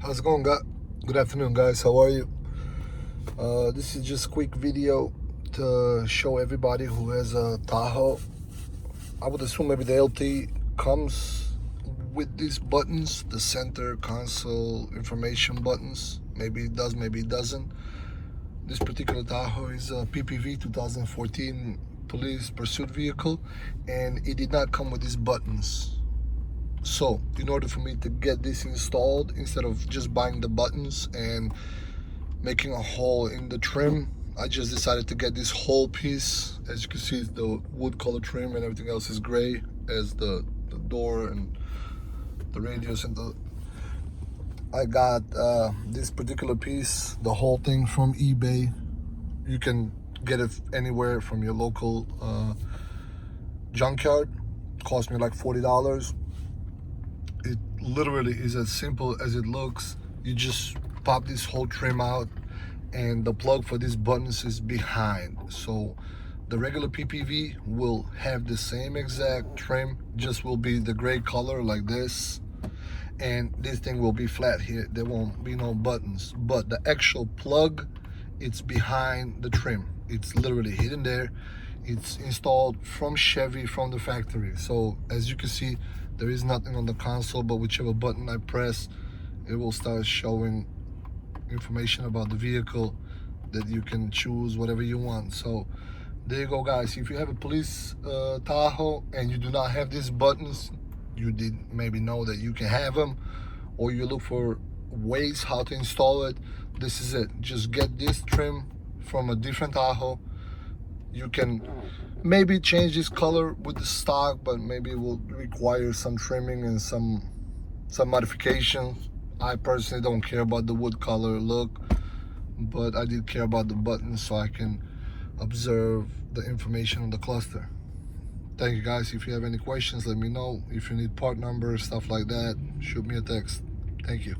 How's it going, guys? Good afternoon, guys. How are you? This is just a quick video to show everybody who has a Tahoe. I would assume maybe the LT comes with these buttons, the center console information buttons. Maybe it does, maybe it doesn't. This particular Tahoe is a PPV 2014 police pursuit vehicle, and it did not come with these buttons. So in order for me to get this installed, instead of just buying the buttons and making a hole in the trim, I just decided to get this whole piece. As you can see, the wood color trim and everything else is gray, as the door and the radius and I got this particular piece, the whole thing, from eBay. You can get it anywhere from your local junkyard. It cost me like $40. It literally is as simple as it looks. You just pop this whole trim out, and the plug for these buttons is behind. So the regular PPV will have the same exact trim, just will be the gray color like this, and this thing will be flat here. There won't be no buttons, but the actual plug, it's behind the trim. It's literally hidden there. It's installed from Chevy, from the factory. So as you can see, there is nothing on the console, but whichever button I press, it will start showing information about the vehicle that you can choose whatever you want. So there you go, guys. If you have a police Tahoe and you do not have these buttons, you did maybe know that you can have them, or you look for ways how to install it. This is it. Just get this trim from a different Tahoe. You can maybe change this color with the stock, but maybe it will require some trimming and some modifications. I personally don't care about the wood color look, but I did care about the buttons so I can observe the information on the cluster. Thank you, guys. If you have any questions, let me know. If you need part numbers, stuff like that, shoot me a text. Thank you.